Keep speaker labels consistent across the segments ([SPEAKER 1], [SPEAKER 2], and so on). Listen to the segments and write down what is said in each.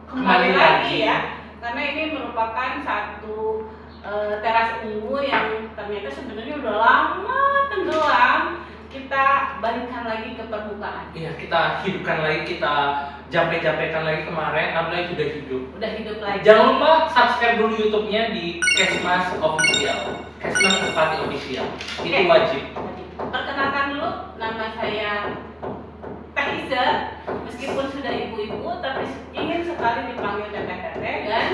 [SPEAKER 1] kembali lagi ya, karena ini merupakan satu teras ungu yang ternyata sebenarnya udah lama tenggelam. Kita balikan lagi ke permukaan.
[SPEAKER 2] Iya, kita hidupkan lagi, kita jampe-jampekan lagi kemarin, apalagi sudah hidup.
[SPEAKER 1] Udah hidup lagi.
[SPEAKER 2] Jangan lupa subscribe dulu YouTube-nya di Kesmas Official, Kesmas Merpati Official. Itu wajib.
[SPEAKER 1] Perkenalkan dulu, nama saya Teh Iza. Meskipun sudah ibu-ibu, tapi ingin sekali dipanggil Teteh kan?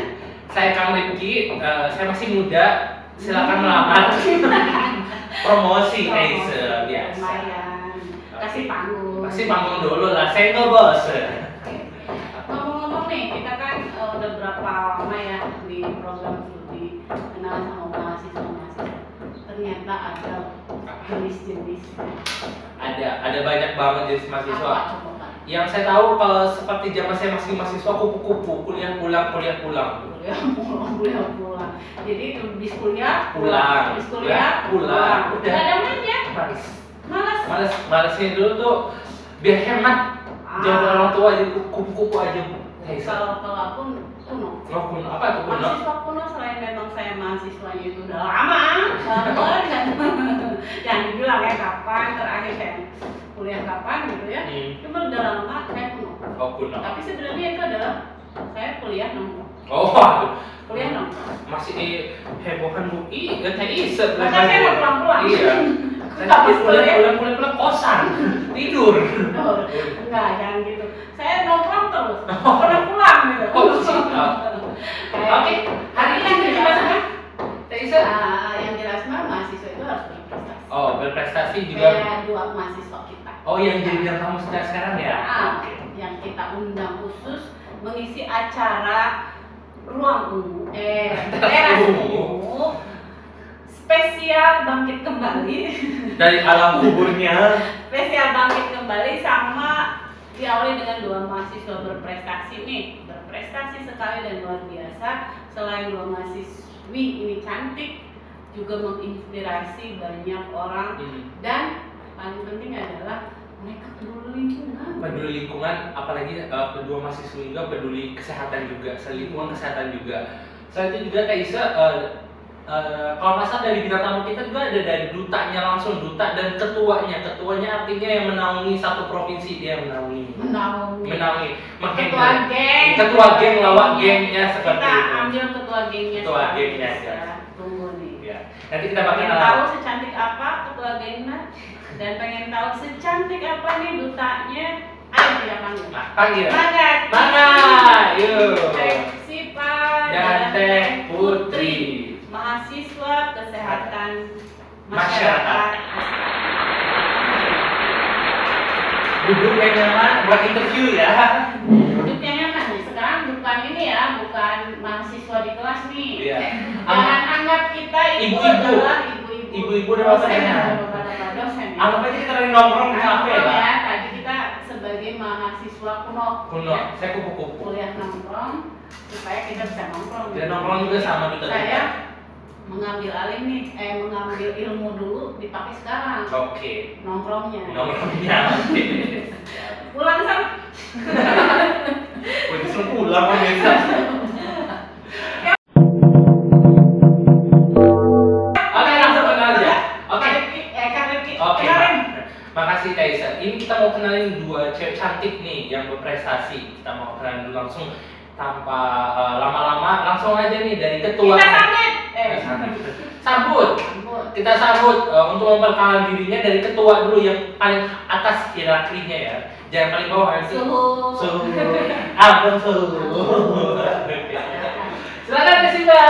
[SPEAKER 2] Saya Kang Rifki, saya masih muda, silakan melamar. Promosi biasa.
[SPEAKER 1] Lumayan. Kasih panggung.
[SPEAKER 2] Kasih panggung dulu lah, saya nggak bos.
[SPEAKER 1] Ngomong-ngomong nih, kita kan udah berapa lama ya di program studi kenalan sama mahasiswa-mahasiswa. Ternyata ada jenis-jenis.
[SPEAKER 2] Ada banyak banget jenis mahasiswa.
[SPEAKER 1] Apa, coba?
[SPEAKER 2] Yang saya tahu kalau seperti zaman saya masih mahasiswa kupu-kupu, kuliah pulang.
[SPEAKER 1] Kuliah pulang. Jadi habis kuliah
[SPEAKER 2] pulang.
[SPEAKER 1] Habis kuliah pulang.
[SPEAKER 2] Udah.
[SPEAKER 1] Gak ada mainnya.
[SPEAKER 2] Malesnya dulu tuh biar hemat. Jangan orang tua aja kupu-kupu aja.
[SPEAKER 1] Kalau aku kuno.
[SPEAKER 2] Oh, kuno apa tuh kuno?
[SPEAKER 1] Mahasiswa kuno selain memang saya mahasiswanya itu udah lama banget kan. Jangan dibilang ya kapan terakhir saya kuliah kapan gitu ya. Cuma udah lama saya kuno.
[SPEAKER 2] Oh, kuno.
[SPEAKER 1] Tapi sebenarnya itu adalah saya kuliah nongkrong.
[SPEAKER 2] Oh, waduh.
[SPEAKER 1] Kuliah nongkrong.
[SPEAKER 2] Masih hebohan UI, gak isep.
[SPEAKER 1] Maka saya mau pulang-pulang.
[SPEAKER 2] Iya. Saya pulang kosan, tidur.
[SPEAKER 1] Oh, enggak, jangan gitu. Saya nongkrong terus, pernah pulang gitu.
[SPEAKER 2] Oh, siap. Oke, hari ini gimana kan? Teisa?
[SPEAKER 1] Yang jelas mah mahasiswa itu harus berprestasi.
[SPEAKER 2] Oh, berprestasi juga.
[SPEAKER 1] Kayak dua mahasiswa kita.
[SPEAKER 2] Oh, yang jadi bintang tamu sekarang ya?
[SPEAKER 1] Yang kita undang khusus mengisi acara ruang ungu, teras ungu, spesial bangkit kembali
[SPEAKER 2] dari alam kuburnya.
[SPEAKER 1] Spesial bangkit kembali sama diawali dengan dua mahasiswa berprestasi nih, berprestasi sekali dan luar biasa. Selain dua mahasiswi ini cantik, juga menginspirasi banyak orang dan paling penting adalah mereka peduli lingkungan.
[SPEAKER 2] Peduli lingkungan, apalagi kedua mahasiswa juga peduli kesehatan juga, lingkungan kesehatan juga. Selain itu juga Taisa, kalau nggak salah dari bintang tamu kita juga ada dari dutanya langsung, duta dan ketuanya. Ketuanya artinya yang menaungi satu provinsi, dia menaungi. Ketua geng, lawak gengnya seperti
[SPEAKER 1] kita
[SPEAKER 2] itu.
[SPEAKER 1] Ambil ketua gengnya.
[SPEAKER 2] Ketua gengnya ya.
[SPEAKER 1] Tunggu nih.
[SPEAKER 2] Ya. Nanti kita bakal
[SPEAKER 1] tahu secantik apa ketua gengnya dan pengen tahu secantik apa nih dutanya. Ayo kita panggil.
[SPEAKER 2] Panggil.
[SPEAKER 1] Mangga.
[SPEAKER 2] Yuk.
[SPEAKER 1] Sipa
[SPEAKER 2] dan Teh Putri.
[SPEAKER 1] Mahasiswa Kesehatan
[SPEAKER 2] Masyarakat. Duduk yang nyaman buat interview ya.
[SPEAKER 1] Duduk yang nyaman nih. Sekarang bukan ini ya, bukan mahasiswa di kelas nih.
[SPEAKER 2] Iya.
[SPEAKER 1] Jangan anggap kita itu adalah ibu-ibu.
[SPEAKER 2] Ibu-ibu dan bapaknya.
[SPEAKER 1] Dosen.
[SPEAKER 2] Anggap aja kita lagi nongkrong di kafe lah.
[SPEAKER 1] Ya, tadi kita sebagai mahasiswa kuno.
[SPEAKER 2] Kuno,
[SPEAKER 1] ya.
[SPEAKER 2] saya kupu-kupu.
[SPEAKER 1] Kuliah nongkrong supaya kita bisa nongkrong.
[SPEAKER 2] Kita nongkrong juga sama duta.
[SPEAKER 1] Saya mengambil alih nih, mengambil ilmu dulu dipakai sekarang.
[SPEAKER 2] Oke.
[SPEAKER 1] Nongkrongnya. Pulang sana.
[SPEAKER 2] Udah disuruh pulang kan biasa. Oke, langsung kenal aja. Oke. Oke. Makasih Taisa. Ini kita mau kenalin dua cewek cantik nih yang berprestasi. Kita mau kenalin dulu langsung tanpa lama-lama, langsung aja nih dari ketua. Sambut. Kita sambut untuk memperkenalkan dirinya dari ketua dulu yang paling atas hierarkinya ya. Jangan paling bawah nanti. Suhu. Silakan Teh Sipa.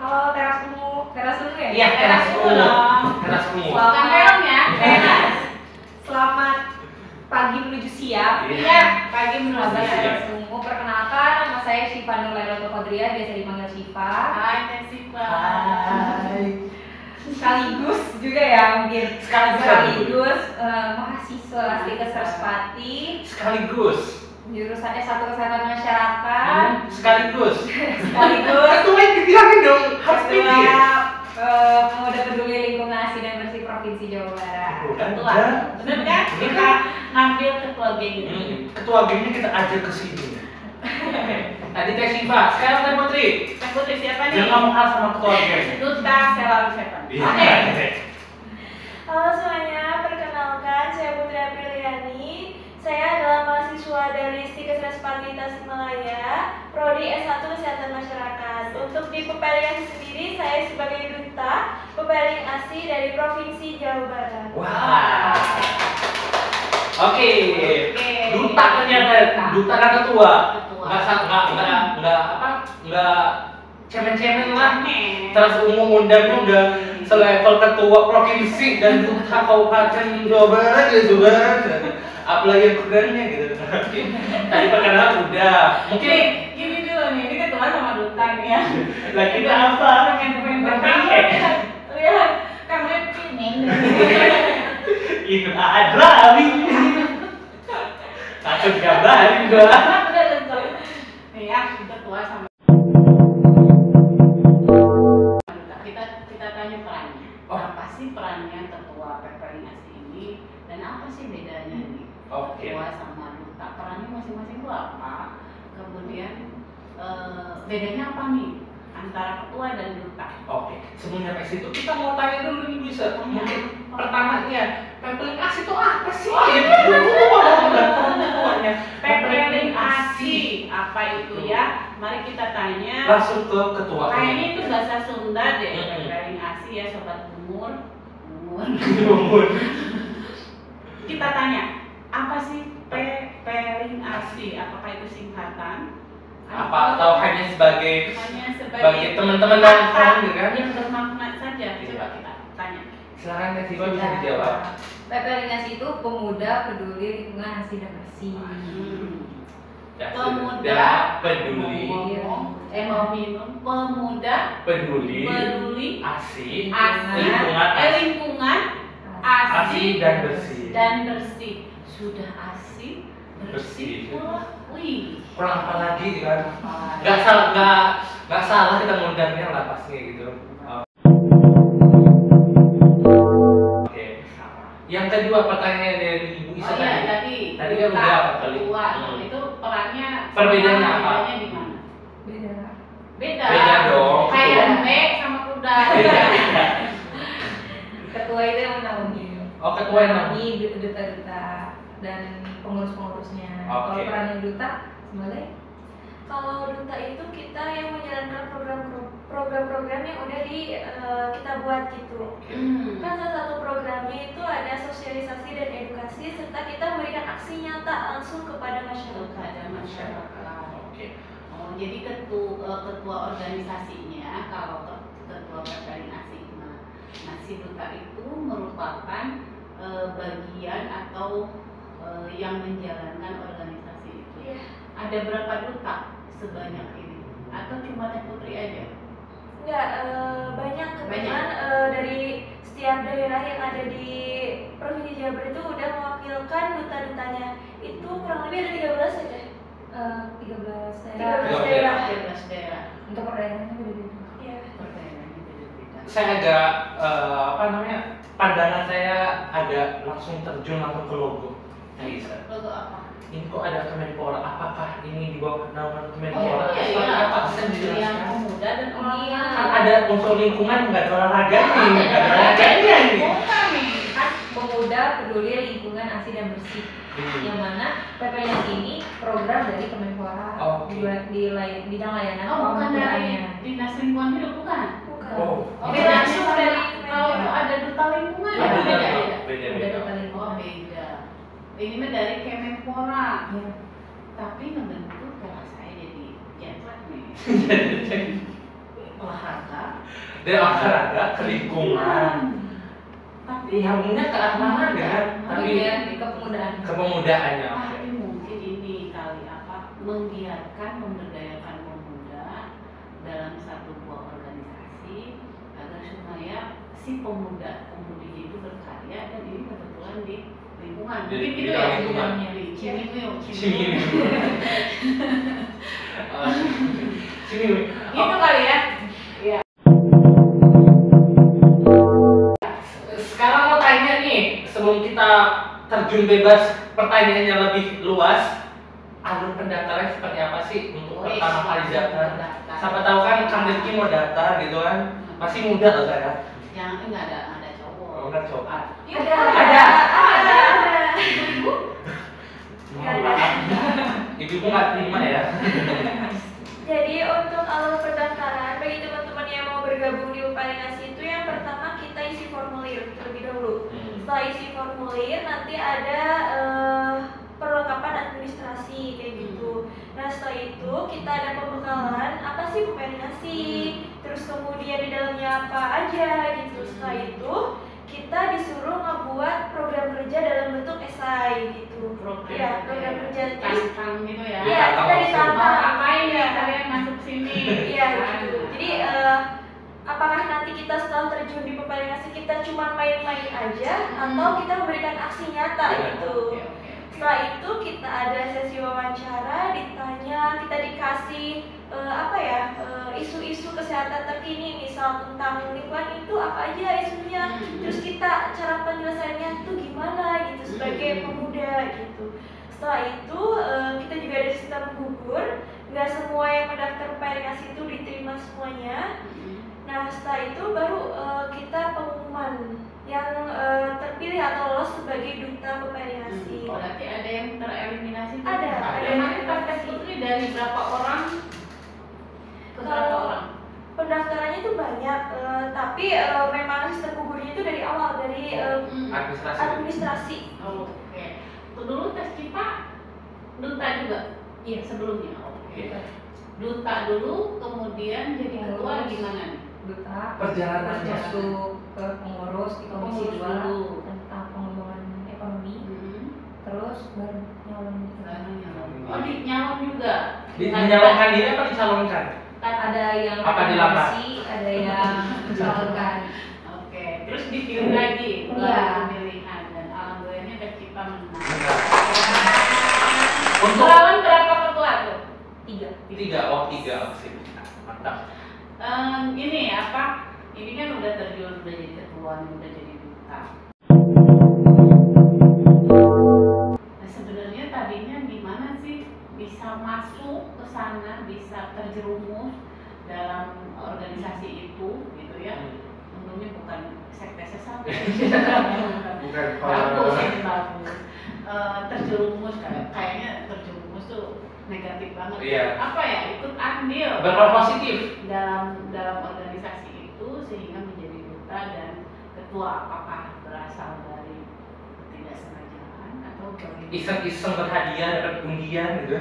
[SPEAKER 3] Halo teras ungu ya?
[SPEAKER 2] Iya, teras ungu.
[SPEAKER 1] Selamat ya.
[SPEAKER 3] Selamat pagi menuju siang.
[SPEAKER 1] Iya, pagi menuju
[SPEAKER 3] Teras
[SPEAKER 1] siang.
[SPEAKER 3] ungu. Perkenalkan, nama saya Syifa Nurlaila Kodria, biasa dipanggil Syifa.
[SPEAKER 1] Hai Teh Sipa.
[SPEAKER 3] Sekaligus juga ya mungkin. Sekaligus mahasiswa asli Sarasvati.
[SPEAKER 2] Sekaligus.
[SPEAKER 3] Jurusannya satu kesehatan masyarakat.
[SPEAKER 2] Sekaligus.
[SPEAKER 3] Ketua
[SPEAKER 2] dibilangin dong.
[SPEAKER 3] Pemuda Peduli Lingkungan Asli dan Bersih Provinsi Jawa Barat.
[SPEAKER 1] Benar kan? Kita ngambil ketua geng ini.
[SPEAKER 2] Ketua gengnya kita ajak ke sini. Tadi Teh Siva, sekarang Teh Putri.
[SPEAKER 1] Teh Putri siapa nih?
[SPEAKER 2] Jangan ngomong hal sama ketua geng.
[SPEAKER 1] Duta Selawan Seven.
[SPEAKER 2] Iya.
[SPEAKER 1] Oke.
[SPEAKER 4] Halo semuanya, perkenalkan saya Putri Apriliani. Saya adalah mahasiswa dari Stikes Respati Tasikmalaya, Prodi S1 Kesehatan Masyarakat. Untuk di Pepeling sendiri, saya sebagai duta Pepeling ASI dari Provinsi Jawa Barat.
[SPEAKER 2] Wah. Oke.
[SPEAKER 1] Oke.
[SPEAKER 2] Duta ternyata, duta kan ketua.
[SPEAKER 1] Ketua.
[SPEAKER 2] Nggak cemen-cemen lah.
[SPEAKER 1] Nih.
[SPEAKER 2] Terus undangnya udah selevel ketua provinsi dan duta kabupaten Jawa Barat gitu kan. Apalagi yang kerennya gitu. Tadi perkenalan udah. Mungkin
[SPEAKER 1] Gini dulu nih, ini ketua sama duta nih ya.
[SPEAKER 2] lah kita apa?
[SPEAKER 1] Pengen
[SPEAKER 2] Pengen.
[SPEAKER 1] lihat kamu pining.
[SPEAKER 2] Ini ada ini. Takut gambarin gua.
[SPEAKER 1] Udah tentu. Nih ya, ketua sama duta. Kita tanya perannya.
[SPEAKER 2] Oh.
[SPEAKER 1] Apa sih perannya ketua Pepeling ASI ini dan apa sih bedanya nih?
[SPEAKER 2] Oke.
[SPEAKER 1] Ketua sama duta. Perannya masing-masing itu apa? Kemudian bedanya apa nih antara ketua dan duta?
[SPEAKER 2] Oke, sebelum nyampe situ kita mau tanya dulu nih bisa. Mungkin pertamanya, Pepeling ASI itu apa sih?
[SPEAKER 1] Pepeling ASI apa itu ya? Mari kita tanya.
[SPEAKER 2] Langsung ke ketua.
[SPEAKER 1] Kayaknya itu bahasa Sunda deh.
[SPEAKER 2] Mm-mm.
[SPEAKER 1] Pepeling ASI ya sobat umur. Kita tanya, apa sih Pepeling ASI? Apakah itu singkatan?
[SPEAKER 2] Apa atau hanya sebagai
[SPEAKER 1] sebagai
[SPEAKER 2] teman-teman
[SPEAKER 1] kata
[SPEAKER 2] nongkrong gitu kan?
[SPEAKER 1] yang bermakna saja? Coba kita tanya.
[SPEAKER 2] Silakan Teh Siva bisa dijawab.
[SPEAKER 3] Pepeling ASI itu pemuda peduli lingkungan asli dan bersih.
[SPEAKER 2] Ya,
[SPEAKER 1] Pemuda
[SPEAKER 2] peduli
[SPEAKER 1] mau minum pemuda
[SPEAKER 2] peduli
[SPEAKER 1] ASI
[SPEAKER 2] lingkungan
[SPEAKER 1] ASI
[SPEAKER 2] dan bersih.
[SPEAKER 1] Sudah ASI bersih
[SPEAKER 2] Bersih.
[SPEAKER 1] pula. Wih,
[SPEAKER 2] Kurang apa lagi kan?
[SPEAKER 1] apa?
[SPEAKER 2] Nggak salah kita ngundangnya lah pasti gitu. Oke. Yang kedua pertanyaan dari Ibu Isa
[SPEAKER 1] Oh iya, tadi
[SPEAKER 2] kan udah apa kali?
[SPEAKER 1] ketua, itu perannya
[SPEAKER 2] Perbedaannya apa?
[SPEAKER 1] bedanya di mana?
[SPEAKER 3] Beda.
[SPEAKER 1] Beda.
[SPEAKER 2] Beda dong.
[SPEAKER 1] Kayak bebek sama kuda.
[SPEAKER 3] Ketua itu yang menaungi.
[SPEAKER 2] Oh, ketua yang
[SPEAKER 3] menaungi duta-duta dan pengurus-pengurusnya.
[SPEAKER 2] Oke.
[SPEAKER 3] Kalau perannya duta, sebenarnya
[SPEAKER 4] Kalau duta itu kita yang menjalankan program-program yang udah kita buat gitu. Kan salah satu programnya itu ada sosialisasi dan edukasi serta kita memberikan aksi nyata langsung kepada masyarakat.
[SPEAKER 1] Kepada masyarakat.
[SPEAKER 2] Oke.
[SPEAKER 1] Oh, jadi ketua organisasinya kalau ketua Pepeling ASI. Nah, si duta itu merupakan bagian atau yang menjalankan organisasi itu.
[SPEAKER 4] Iya.
[SPEAKER 1] Ada berapa duta sebanyak ini? Atau cuma Teh Putri aja?
[SPEAKER 4] Enggak, banyak kebetulan dari setiap daerah yang ada di Provinsi Jawa Barat itu udah mewakilkan duta-dutanya. Itu kurang lebih ada 13 aja.
[SPEAKER 3] 13
[SPEAKER 4] 13
[SPEAKER 3] daerah.
[SPEAKER 4] daerah.
[SPEAKER 1] 13 daerah.
[SPEAKER 3] Untuk perdagangannya beda-beda.
[SPEAKER 4] Iya.
[SPEAKER 1] Perdagangannya beda-beda.
[SPEAKER 2] Saya agak pandangan saya ada langsung terjun langsung ke logo. Nah, bisa.
[SPEAKER 1] Logo apa?
[SPEAKER 2] Ini kok ada Kemenpora? Apakah ini di bawah naungan
[SPEAKER 1] Oh
[SPEAKER 2] Kemenpora?
[SPEAKER 1] iya,
[SPEAKER 2] Seperti
[SPEAKER 1] iya.
[SPEAKER 2] apa? Bisa
[SPEAKER 1] Yang
[SPEAKER 2] dijelaskan?
[SPEAKER 1] pemuda dan
[SPEAKER 3] Iya.
[SPEAKER 2] Kan
[SPEAKER 1] olahraga.
[SPEAKER 2] ada unsur lingkungan nggak ada olahraganya nih, nggak ada olahraganya nih.
[SPEAKER 1] Bukan nih, kan
[SPEAKER 3] Pemuda peduli lingkungan asli dan bersih. Yang mana PPLS ini program dari Kemenpora
[SPEAKER 2] Oke.
[SPEAKER 3] di bidang layanan
[SPEAKER 1] Oh, bukan dari
[SPEAKER 3] kemudaannya.
[SPEAKER 1] Dinas Lingkungan Hidup, bukan?
[SPEAKER 4] Bukan.
[SPEAKER 2] Oh,
[SPEAKER 1] Oh,
[SPEAKER 4] Beda
[SPEAKER 1] beda
[SPEAKER 4] langsung
[SPEAKER 1] sama
[SPEAKER 4] dari
[SPEAKER 1] kalau itu
[SPEAKER 4] Kemenpora.
[SPEAKER 1] ada duta lingkungan
[SPEAKER 2] Ada
[SPEAKER 1] ya
[SPEAKER 2] duta
[SPEAKER 1] beda.
[SPEAKER 2] lingkungan,
[SPEAKER 1] Beda.
[SPEAKER 2] beda.
[SPEAKER 3] Ada duta
[SPEAKER 1] Oh,
[SPEAKER 3] lingkungan.
[SPEAKER 1] beda. Ini mah dari Kemenpora.
[SPEAKER 3] Iya.
[SPEAKER 1] Tapi ngebentuk kalau saya jadi jet lag nih. Olahraga.
[SPEAKER 2] Dan olahraga ke lingkungan.
[SPEAKER 1] Tapi
[SPEAKER 2] Nyambungnya ke arah mana kan? Tapi
[SPEAKER 3] Iya, di kepemudaan.
[SPEAKER 2] kepemudaannya. Oke.
[SPEAKER 1] tapi mungkin ini kali apa membiarkan memberdayakan pemuda dalam satu buah organisasi agar supaya si pemuda-pemudi itu berkarya dan ini kebetulan di lingkungan.
[SPEAKER 2] Di
[SPEAKER 1] Mungkin gitu
[SPEAKER 2] bidang
[SPEAKER 1] ya
[SPEAKER 2] lingkungan.
[SPEAKER 1] bidangnya di Cimimiu.
[SPEAKER 2] Sini. Sini.
[SPEAKER 1] Itu kali ya. Iya.
[SPEAKER 2] Sekarang mau tanya nih, sebelum kita terjun bebas, pertanyaannya lebih luas, alur pendaftaran seperti apa sih untuk pertama kali daftar? Siapa tahu kan Kang Rifki mau daftar gitu kan, masih muda loh saya.
[SPEAKER 1] Yang enggak ada cowok.
[SPEAKER 2] Oh, enggak cowok.
[SPEAKER 4] Ada.
[SPEAKER 1] Ibu.
[SPEAKER 2] Mohon maaf. Ibu nggak terima ya.
[SPEAKER 4] Jadi untuk alur pendaftaran bagi teman-teman yang mau bergabung di Upaya Ngasih itu yang pertama kita isi formulir terlebih dahulu. Setelah isi formulir nanti ada perlengkapan administrasi kayak gitu. Nah setelah itu kita ada pembekalan apa sih Upaya Ngasih, terus kemudian di dalamnya apa aja gitu. Setelah itu kita disuruh ngebuat program kerja dalam bentuk esai gitu. Iya, program kerja.
[SPEAKER 1] Tantang gitu ya.
[SPEAKER 4] Iya, kita ditantang.
[SPEAKER 1] Ngapain ya kalian masuk sini?
[SPEAKER 4] Iya gitu. Jadi apakah nanti kita setelah terjun di Upaya Ngasih kita cuma main-main aja atau kita memberikan aksi nyata gitu. Setelah itu kita ada sesi wawancara, ditanya, kita dikasih isu-isu kesehatan terkini, misal tentang lingkungan itu apa aja isunya, terus kita cara penyelesaiannya itu gimana gitu sebagai pemuda gitu. Setelah itu kita juga ada sistem gugur, nggak semua yang mendaftar Upaya Ngasih itu diterima semuanya. Nah setelah itu baru kita pengumuman yang terpilih atau lolos sebagai duta Upaya Ngasih.
[SPEAKER 1] Berarti ada yang tereliminasi?
[SPEAKER 4] Ada
[SPEAKER 1] yang
[SPEAKER 4] yang
[SPEAKER 1] Tes Putri dari berapa orang ke berapa orang?
[SPEAKER 4] Pendaftarannya itu banyak, tapi memang sistem gugurnya itu dari awal, dari administrasi.
[SPEAKER 1] Oke. Dulu tes CIPA duta juga? Iya sebelumnya. Oke. Duta dulu, kemudian jadi ketua gimana nih?
[SPEAKER 3] Duta
[SPEAKER 2] Perjalanan
[SPEAKER 3] masuk ke pengurus di komisi
[SPEAKER 1] Pengurus
[SPEAKER 3] 2
[SPEAKER 1] dulu.
[SPEAKER 3] tentang pengembangan ekonomi, terus baru nyalon gitu.
[SPEAKER 1] Oh, nyalon juga?
[SPEAKER 2] Menyalonkan diri apa dicalonkan?
[SPEAKER 3] Ada yang
[SPEAKER 2] Apa dilamar?
[SPEAKER 3] nominasi, ada yang mencalonkan.
[SPEAKER 1] Oke, terus dipilih lagi
[SPEAKER 3] Iya.
[SPEAKER 1] pemilihan dan alhamdulillahnya tes CIPA menang.
[SPEAKER 2] Untuk
[SPEAKER 1] Lawan berapa ketua tuh?
[SPEAKER 3] 3.
[SPEAKER 2] tiga opsi. Mantap.
[SPEAKER 1] Ini apa? Ini kan udah terjun, udah jadi ketua, udah jadi duta. Nah sebenarnya tadinya gimana sih bisa masuk ke sana, bisa terjerumus dalam organisasi itu, gitu ya? Untungnya bukan sekte sesat.
[SPEAKER 2] Bukan
[SPEAKER 1] Bagus, ini bagus. Terjerumus kayaknya terjerumus tuh negatif banget.
[SPEAKER 2] Iya.
[SPEAKER 1] Apa ya? Ikut andil
[SPEAKER 2] berperan positif.
[SPEAKER 1] dalam organisasi itu sehingga menjadi duta dan ketua. Apakah berasal dari ketidaksengajaan atau dari
[SPEAKER 2] Iseng-iseng berhadiah dapat undian gitu.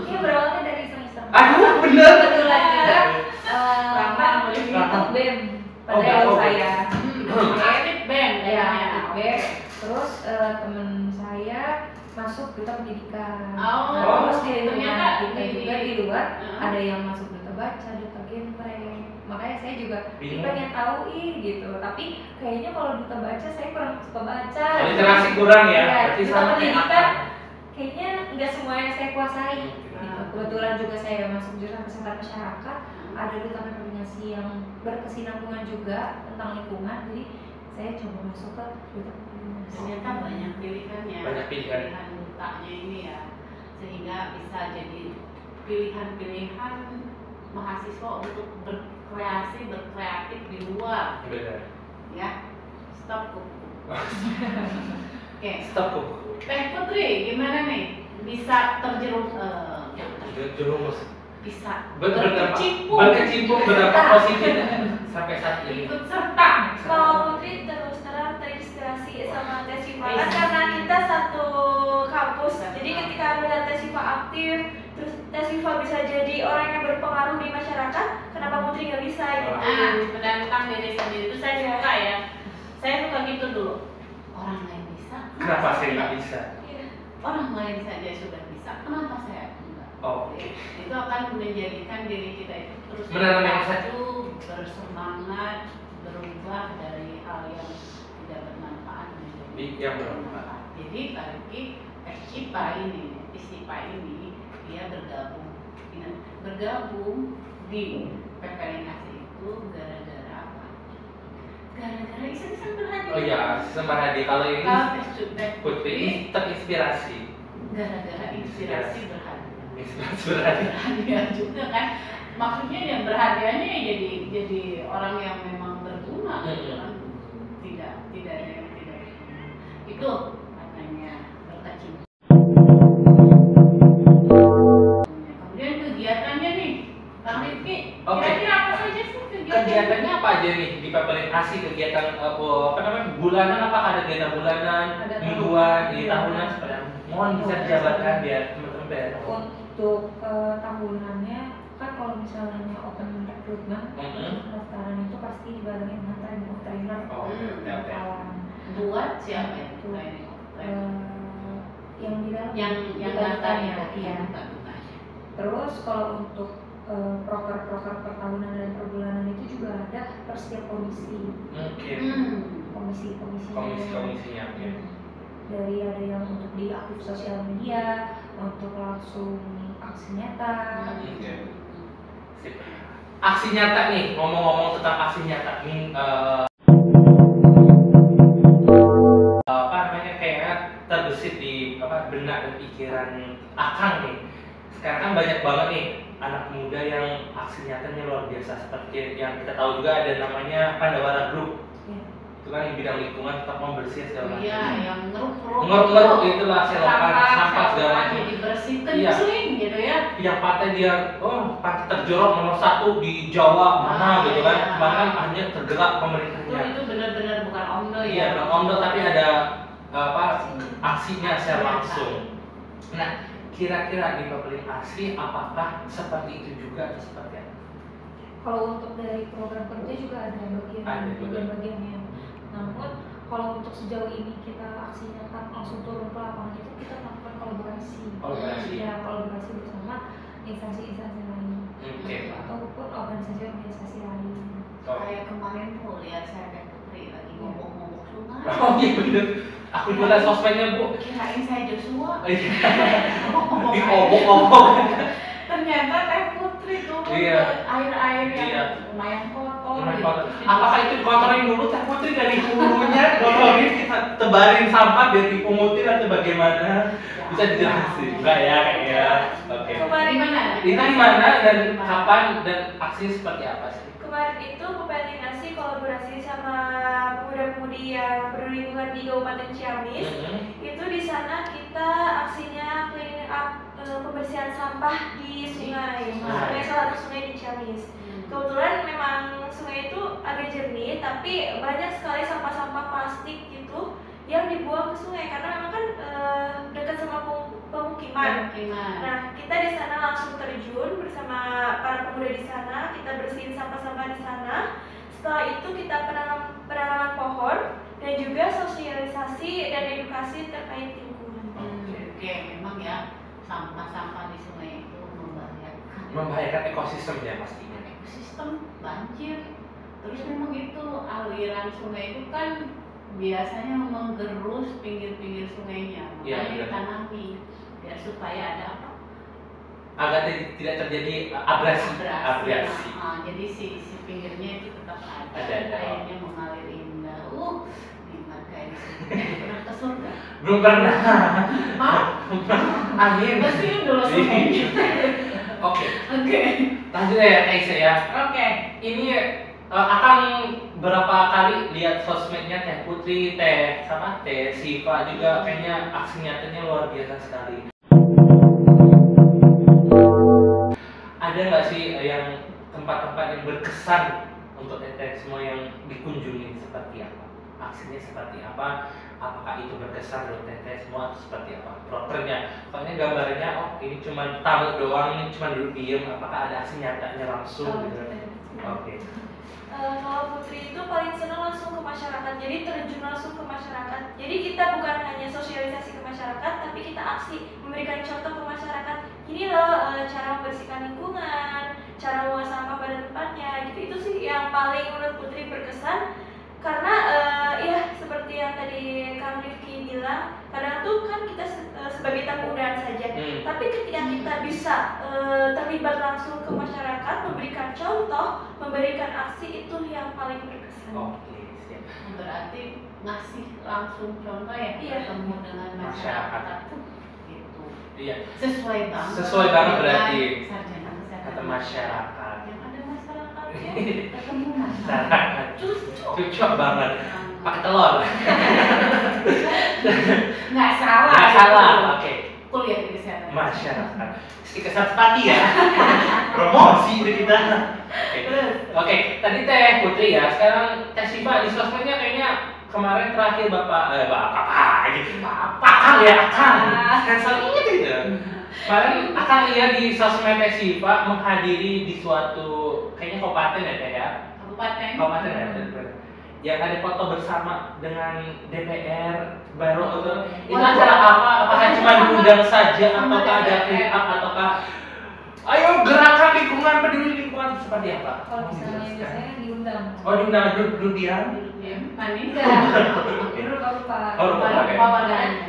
[SPEAKER 3] Ini berawalnya dari iseng-iseng.
[SPEAKER 2] Aduh, bener.
[SPEAKER 3] Kebetulan juga
[SPEAKER 1] Rama boleh
[SPEAKER 3] ikut BEM pada
[SPEAKER 2] Oh,
[SPEAKER 3] tahun
[SPEAKER 2] oh.
[SPEAKER 3] saya.
[SPEAKER 1] aktif BEM
[SPEAKER 3] Ya,
[SPEAKER 1] namanya.
[SPEAKER 3] ikut BEM. Terus teman saya masuk duta pendidikan.
[SPEAKER 1] Oh,
[SPEAKER 3] Terus di
[SPEAKER 1] ternyata
[SPEAKER 3] lingkungan kita
[SPEAKER 1] di-
[SPEAKER 3] juga di luar
[SPEAKER 1] Heeh.
[SPEAKER 3] ada yang masuk duta baca, duta genre. Makanya saya juga
[SPEAKER 2] Bingung.
[SPEAKER 3] pengen tahu gitu. Tapi kayaknya kalau duta baca saya kurang suka baca.
[SPEAKER 2] Literasi kurang ya.
[SPEAKER 3] Iya,
[SPEAKER 2] Berarti
[SPEAKER 3] duta
[SPEAKER 2] sama kayak
[SPEAKER 3] pendidikan
[SPEAKER 2] apa?
[SPEAKER 3] kayaknya nggak semuanya saya kuasai.
[SPEAKER 2] Hmm.
[SPEAKER 3] Gitu. Kebetulan juga saya masuk jurusan kesehatan masyarakat, ada duta koordinasi yang berkesinambungan juga tentang lingkungan. Jadi saya coba masuk ke duta koordinasi.
[SPEAKER 1] Ternyata banyak pilihannya.
[SPEAKER 2] Banyak pilihan.
[SPEAKER 1] Pilihan dutanya ini ya, sehingga bisa jadi pilihan-pilihan mahasiswa untuk berkreasi, berkreatif di luar,
[SPEAKER 2] Benar.
[SPEAKER 1] ya. Stop kuku. Oke.
[SPEAKER 2] Stop kok.
[SPEAKER 1] Teh Putri, gimana nih? Bisa
[SPEAKER 2] Jerumus.
[SPEAKER 1] bisa
[SPEAKER 2] Berkecimpung berapa positif sampai saat ini.
[SPEAKER 1] ikut serta.
[SPEAKER 4] Kalau Putri terus terang terinspirasi sama Tesiva kan karena kita satu kampus. Jadi ketika melihat Tesiva aktif, terus Tesiva bisa jadi orang yang berpengaruh di masyarakat, kenapa Putri nggak bisa gitu?
[SPEAKER 1] Menantang diri sendiri itu saya suka ya. Saya suka gitu dulu. Orang lain bisa.
[SPEAKER 2] Kenapa saya nggak bisa?
[SPEAKER 4] Iya.
[SPEAKER 1] Orang lain saja sudah bisa. Kenapa saya enggak?
[SPEAKER 2] Oh,
[SPEAKER 1] Ya, itu akan menjadikan diri kita itu terus
[SPEAKER 2] Menanam yang
[SPEAKER 1] maju, bersemangat, berubah dari hal yang tidak bermanfaat menjadi
[SPEAKER 2] Yang bermanfaat.
[SPEAKER 1] Jadi bagi IPA ini, ISIPA ini dia bergabung di PPLNAS itu gara-gara apa? gara-gara iseng-iseng berhadiah.
[SPEAKER 2] Oh iya, Sembarhadi. Kalau ini
[SPEAKER 1] Teh
[SPEAKER 2] Putri ini terinspirasi.
[SPEAKER 1] gara-gara inspirasi berhadiah.
[SPEAKER 2] Inspirasi berhadiah.
[SPEAKER 1] Berhadiah juga kan. Maksudnya yang berhadiahnya ya jadi orang yang memang berguna gitu kan. Tidak ada yang tidak berguna. Itu katanya berkecimpung. Kemudian kegiatannya nih, Kang Rifki,
[SPEAKER 2] Oke.
[SPEAKER 1] kira-kira apa saja sih kegiatannya?
[SPEAKER 2] Kegiatannya apa aja nih di Papelin Asih? Kegiatan apa namanya? Bulanan, apakah ada kegiatan bulanan,
[SPEAKER 3] Ada
[SPEAKER 2] mingguan,
[SPEAKER 3] tahunan.
[SPEAKER 2] tahunan seperti apa? Mohon bisa dijabarkan biar teman-teman biar tahu.
[SPEAKER 3] Untuk tahunannya kan kalau misalnya open recruitment
[SPEAKER 2] Mhm.
[SPEAKER 3] pendaftaran itu pasti dibarengi dengan training of trainer.
[SPEAKER 2] Oh, oke.
[SPEAKER 3] Kawan.
[SPEAKER 1] Buat siapa yang
[SPEAKER 3] Itu,
[SPEAKER 1] training?
[SPEAKER 3] yang di dalam
[SPEAKER 1] Yang
[SPEAKER 3] duta-dutanya,
[SPEAKER 1] datanya,
[SPEAKER 3] iya.
[SPEAKER 1] duta-dutanya.
[SPEAKER 3] Terus kalau untuk proker-proker per tahunan dan per bulanan itu juga ada per setiap komisi
[SPEAKER 2] Oke.
[SPEAKER 3] komisinya.
[SPEAKER 2] Komisinya. Oke.
[SPEAKER 3] Dari ada yang untuk di aktif sosial media, untuk langsung aksi nyata.
[SPEAKER 2] Oke. Sip. Aksi nyata nih, ngomong-ngomong tentang aksi nyata nih, apa namanya, kayaknya terbesit di benak dan pikiran Akang nih. Sekarang kan banyak banget nih anak muda yang aksi nyatanya luar biasa, seperti yang kita tahu juga ada namanya Pandawara Group.
[SPEAKER 3] Ya.
[SPEAKER 2] Itu kan di bidang lingkungan, tetap membersih segala macam.
[SPEAKER 1] Iya, yang ngeruk-ngeruk.
[SPEAKER 2] Ngeruk-ngeruk itulah, selokan sampah segala macam.
[SPEAKER 1] Dibersih
[SPEAKER 2] Iya.
[SPEAKER 1] kencing gitu ya.
[SPEAKER 2] Yang pantai dia, pantai terjorok nomor 1 di Jawa mana gitu kan,
[SPEAKER 1] iya.
[SPEAKER 2] kemarin kan hanya tergerak pemerintahnya.
[SPEAKER 1] Itu benar-benar bukan omdo ya.
[SPEAKER 2] Iya, bukan omdo tapi ada aksinya secara langsung. Nah, kira-kira di Papelin Asih apakah seperti itu juga atau seperti apa?
[SPEAKER 3] Kalau untuk dari program kerja juga ada bagian-bagiannya. Namun kalau untuk sejauh ini kita aksi nyata langsung turun ke lapangan itu kita melakukan kolaborasi.
[SPEAKER 2] Kolaborasi.
[SPEAKER 3] Ya, kolaborasi bersama instansi-instansi lain
[SPEAKER 2] Oke.
[SPEAKER 3] ataupun organisasi-organisasi lain.
[SPEAKER 1] Kayak kemarin tuh lihat saya Teh Putri lagi ngobok-ngobok sungai.
[SPEAKER 2] Oh iya bener. Aku juga lihat sosmednya, Bu.
[SPEAKER 1] Kirain saya Joshua.
[SPEAKER 2] Iya.
[SPEAKER 1] Ngobok-ngobok air.
[SPEAKER 2] Diobok-obok.
[SPEAKER 1] Ternyata Teh Putri tuh
[SPEAKER 2] Iya.
[SPEAKER 1] air-air yang
[SPEAKER 2] Iya.
[SPEAKER 1] lumayan kotor.
[SPEAKER 2] Lumayan
[SPEAKER 1] gitu.
[SPEAKER 2] kotor. Apakah itu dikotorin dulu Teh Putri dari hulunya, kotorin kita tebarin sampah biar dipungutin atau bagaimana? Bisa dijelasin? Enggak ya kayaknya. Oke.
[SPEAKER 4] Kemarin
[SPEAKER 1] Gimana?
[SPEAKER 2] Itu di mana dan kapan dan aksi seperti apa sih?
[SPEAKER 4] Kemarin itu Papelin Asih kolaborasi sama pemuda-pemudi yang peduli lingkungan di Kabupaten Ciamis. Itu di sana kita aksinya cleaning up pembersihan sampah di sungai, salah satu sungai di Ciamis. Kebetulan memang sungai itu agak jernih, tapi banyak sekali sampah-sampah plastik gitu yang dibuang ke sungai karena memang kan dekat sama pemukiman. Nah, kita di sana langsung terjun bersama para pemuda di sana, kita bersihin sampah-sampah di sana. Setelah itu kita penanaman pohon dan juga sosialisasi dan edukasi terkait lingkungan.
[SPEAKER 1] Oke, memang ya sampah-sampah di sungai itu
[SPEAKER 2] Membahayakan ekosistem ya pastinya.
[SPEAKER 1] ekosistem banjir. Terus memang itu aliran sungai itu kan biasanya menggerus pinggir-pinggir sungainya,
[SPEAKER 2] Iya,
[SPEAKER 1] makanya
[SPEAKER 2] benar.
[SPEAKER 1] ditanami biar supaya ada apa?
[SPEAKER 2] Agar tidak terjadi abrasi.
[SPEAKER 1] Nah, jadi si pinggirnya itu tetap ada.
[SPEAKER 2] Ada.
[SPEAKER 1] Airnya mengalir indah. Nikmat kayak di sini. Pernah ke surga?
[SPEAKER 2] Belum pernah.
[SPEAKER 1] Maaf,
[SPEAKER 2] Amin.
[SPEAKER 1] bersihin dulu sungainya.
[SPEAKER 2] Oke,
[SPEAKER 1] Oke.
[SPEAKER 2] lanjut ya Taisa ya.
[SPEAKER 1] Oke.
[SPEAKER 2] Ini akan berapa kali lihat sosmednya Teh Putri, Teh Siva juga kayaknya aksi nyatanya luar biasa sekali. Ada nggak sih yang tempat-tempat yang berkesan untuk Teteh semua yang dikunjungi seperti apa? Aksinya seperti apa? Apakah itu berkesan untuk Teteh semua atau seperti apa? Propernya, soalnya gambarnya ini cuma tamu doang, ini cuma duduk diem. Apakah ada aksi nyatanya langsung gitu? Oke.
[SPEAKER 4] Kalau Putri itu paling senang langsung ke masyarakat, jadi terjun langsung ke masyarakat. Jadi kita bukan hanya sosialisasi ke masyarakat, tapi kita aksi memberikan contoh ke masyarakat. Ini loh cara membersihkan lingkungan, cara mengolah sampah pada tempatnya. Gitu itu sih yang paling menurut Putri berkesan. Karena ya seperti yang tadi Kang Rifki bilang, kadang tuh kan kita sebagai tamu undangan saja. Tapi ketika kita bisa terlibat langsung ke masyarakat, memberikan contoh, memberikan aksi, itu yang paling berkesan.
[SPEAKER 2] Oke, siap.
[SPEAKER 1] berarti ngasih langsung contoh ya,
[SPEAKER 4] Iya.
[SPEAKER 1] ketemu dengan masyarakat tuh gitu.
[SPEAKER 2] Iya.
[SPEAKER 1] Sesuai banget.
[SPEAKER 2] Sesuai banget
[SPEAKER 1] dengan
[SPEAKER 2] berarti.
[SPEAKER 1] sarjana kesehatan
[SPEAKER 2] Kata masyarakat.
[SPEAKER 1] yang ada masyarakatnya ketemu
[SPEAKER 2] Masyarakat.
[SPEAKER 1] cocok
[SPEAKER 2] banget. Pakai telur.
[SPEAKER 1] nggak salah.
[SPEAKER 2] Nggak salah.
[SPEAKER 1] gitu.
[SPEAKER 2] Oke.
[SPEAKER 1] Kuliah di kesehatan
[SPEAKER 2] Masyarakat. Istiqomah sepati ya. Promosi dari kita. Oke.
[SPEAKER 1] Terus
[SPEAKER 2] Oke, tadi Teh Putri ya. Sekarang Teh Siva di sosmednya kayaknya kemarin terakhir Akang ya, Akang. Cancel inget gitu. Kemarin Akang lihat di sosmed Teh Siva menghadiri di suatu kayaknya kabupaten ya Teh ya. Kabupaten ya. Yang ada foto bersama dengan DPR baru itu acara apa? Apakah cuma diundang saja ataukah ada clip up ataukah ayo gerakan lingkungan peduli lingkungan seperti apa?
[SPEAKER 3] Kalau misalnya biasanya diundang.
[SPEAKER 2] Oh diundang dulu diam.
[SPEAKER 1] mandi
[SPEAKER 3] Dulu lupa.
[SPEAKER 2] Oh, lupa, oke.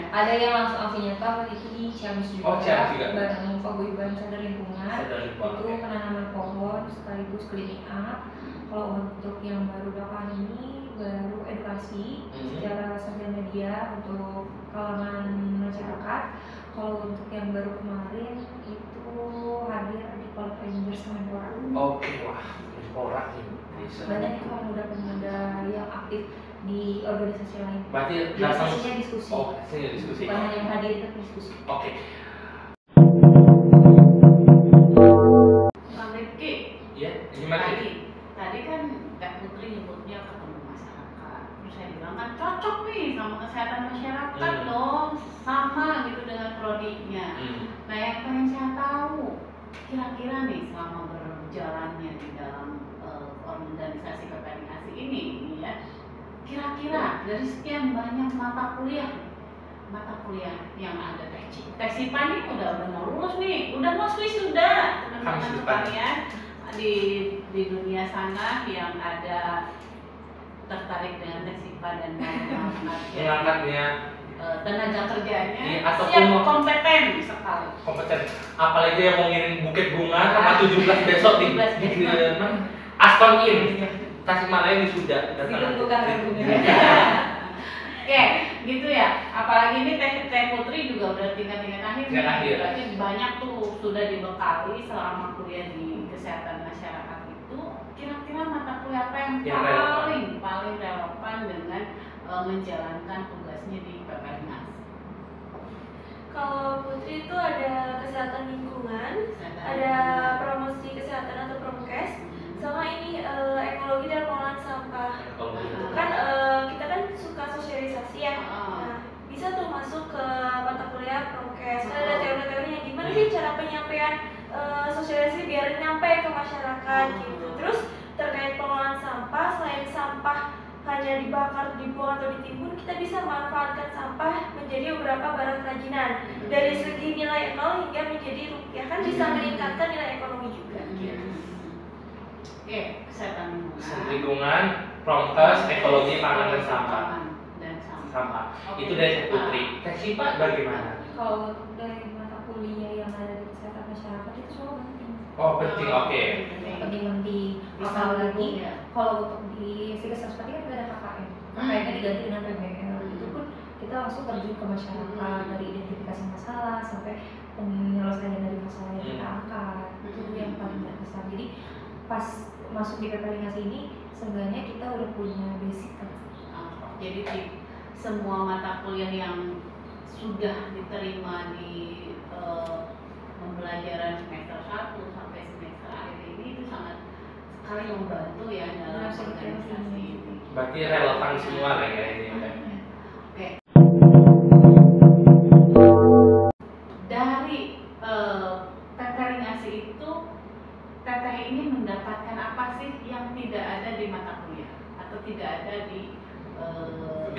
[SPEAKER 3] Ada yang langsung nyata itu di Ciamis juga.
[SPEAKER 2] Oh, Ciamis juga.
[SPEAKER 3] Bareng paguyuban sadar lingkungan.
[SPEAKER 2] Sadar lingkungan,
[SPEAKER 3] Itu
[SPEAKER 2] oke.
[SPEAKER 3] penanaman pohon sekaligus cleaning up. Kalau untuk yang baru belakangan ini baru edukasi secara sosial media untuk kalangan masyarakat. Kalau untuk yang baru kemarin itu hadir di Polres Rangers Menpora.
[SPEAKER 2] Oke, wah, orang ini.
[SPEAKER 3] Banyak itu pemuda-pemuda yang aktif di organisasi lain.
[SPEAKER 2] Berarti
[SPEAKER 3] Jadi
[SPEAKER 2] datang
[SPEAKER 3] sesinya diskusi.
[SPEAKER 2] Oh, sesinya diskusi.
[SPEAKER 3] Bukan hanya menghadiri tapi diskusi.
[SPEAKER 2] Oke.
[SPEAKER 1] Bang Rifki,
[SPEAKER 2] Iya, gimana?
[SPEAKER 1] tadi kan Kak Putri nyebutnya ketemu masyarakat. Terus saya bilang kan cocok nih sama kesehatan masyarakat dong, sama gitu dengan prodinya. Nah yang pengen saya tahu, kira-kira nih selama berjalannya di dalam organisasi PPNASI ini ya, kira-kira dari sekian banyak mata kuliah yang ada Teh Siva nih udah mau lulus nih, udah mau wisuda teman-teman sekalian di dunia sana yang ada tertarik dengan Teh Siva dan mau
[SPEAKER 2] Mengangkatnya
[SPEAKER 1] tenaga kerjanya
[SPEAKER 2] Iya, ataupun
[SPEAKER 1] siap
[SPEAKER 2] mau-
[SPEAKER 1] kompeten sekali.
[SPEAKER 2] kompeten. Apalagi yang mau ngirim buket bunga sama 17 besok di
[SPEAKER 1] 17
[SPEAKER 2] Aston Inn Tasikmalaya sudah
[SPEAKER 3] Ditentukan waktunya.
[SPEAKER 1] Oke, gitu ya. Apalagi ini Teh Putri juga udah tingkat akhir.
[SPEAKER 2] Tingkat akhir.
[SPEAKER 1] Berarti banyak tuh sudah dibekali selama kuliah di kesehatan masyarakat itu. Kira-kira mata kuliah apa yang paling relevan dengan menjalankan tugasnya di PPNAS?
[SPEAKER 4] Kalau Putri itu ada kesehatan lingkungan, ada promosi kesehatan atau promkes, sama ini ekologi dan pengolahan sampah. Kan kita kan suka sosialisasi ya. Nah, bisa tuh masuk ke mata kuliah promkes. Kan ada teori-teorinya gimana sih cara penyampaian sosialisasi biar nyampe ke masyarakat gitu. Terus terkait pengolahan sampah, selain sampah hanya dibakar, dibuang atau ditimbun, kita bisa manfaatkan sampah menjadi beberapa barang kerajinan. Dari segi nilai 0 hingga menjadi rupiah, kan bisa meningkatkan nilai ekonomi juga.
[SPEAKER 1] Oke, kesehatan
[SPEAKER 2] lingkungan, promkes, ekologi, pangan dan sampah.
[SPEAKER 1] Dan
[SPEAKER 2] Sampah. Itu dari Teh Putri. Teh Siva bagaimana?
[SPEAKER 3] Kalau dari mata kuliah yang ada di kesehatan masyarakat itu semua penting.
[SPEAKER 2] Oh penting, oke.
[SPEAKER 3] Penting-penting. Apalagi kalau untuk di Sigas Respati kan nggak ada KKN. KKN-nya diganti dengan PBL. Itu pun kita langsung terjun ke masyarakat dari identifikasi masalah sampai penyelesaian dari masalah yang kita angkat. Itu yang paling berkesan. Jadi pas masuk di PPNAS ini seenggaknya kita udah punya basic kan.
[SPEAKER 1] Jadi semua mata kuliah yang sudah diterima di pembelajaran semester 1 sampai semester akhir ini itu sangat sekali membantu ya dalam organisasi ini.
[SPEAKER 2] Berarti relevan semua lah ya ini.
[SPEAKER 1] Oke. Dari PPNAS itu Teteh ini mendapatkan apa sih yang tidak ada di mata kuliah atau tidak ada di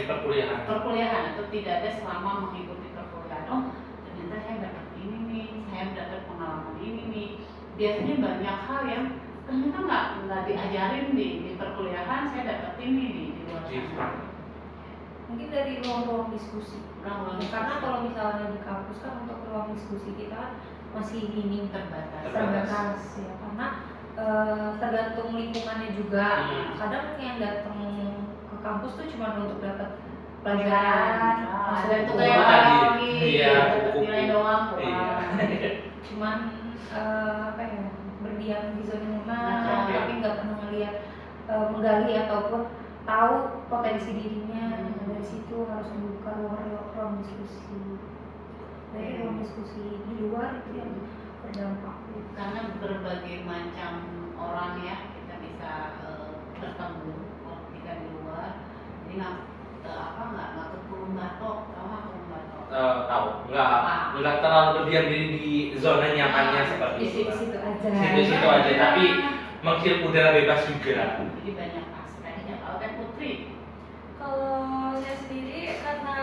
[SPEAKER 1] perkuliahan atau tidak ada selama mengikuti perkuliahan? Oh ternyata saya dapat ini nih, saya dapat pengalaman ini nih. Biasanya banyak hal yang ternyata nggak diajarin di perkuliahan, saya dapat ini di luar sana.
[SPEAKER 3] Mungkin dari ruang-ruang diskusi.
[SPEAKER 1] Ruang-ruang
[SPEAKER 3] Karena kalau misalnya di kampus kan untuk ruang diskusi kita masih minim, terbatas ya, karena tergantung lingkungannya juga. Kadang yang datang ke ke kampus tuh cuma untuk dapat pelajaran,
[SPEAKER 1] ada tuh
[SPEAKER 3] masuk
[SPEAKER 1] kayak
[SPEAKER 2] tadi.
[SPEAKER 1] lagi
[SPEAKER 2] Iya,
[SPEAKER 1] dapat
[SPEAKER 2] kupu-kupu.
[SPEAKER 1] nilai doang
[SPEAKER 2] Iya.
[SPEAKER 3] cuman apa ya, berdiam di zona nyaman,
[SPEAKER 1] Nah,
[SPEAKER 3] tapi nggak pernah melihat menggali ataupun tahu potensi dirinya. Nah, dari situ harus membuka ruang diskusi. Dari ruang diskusi di luar itu yang berdampak.
[SPEAKER 1] karena berbagai macam orang ya kita bisa bertemu kalau kita di luar, jadi nggak kekurung batok, tahu nggak kurung batok?
[SPEAKER 2] Tahu, nggak terlalu berdiam diri di zona nyamannya seperti
[SPEAKER 3] Di
[SPEAKER 2] itu.
[SPEAKER 3] situ aja.
[SPEAKER 2] Situ aja, tapi menghirup udara bebas juga.
[SPEAKER 1] Jadi banyak aspeknya. Kalau Teh Putri,
[SPEAKER 4] Kalau saya sendiri karena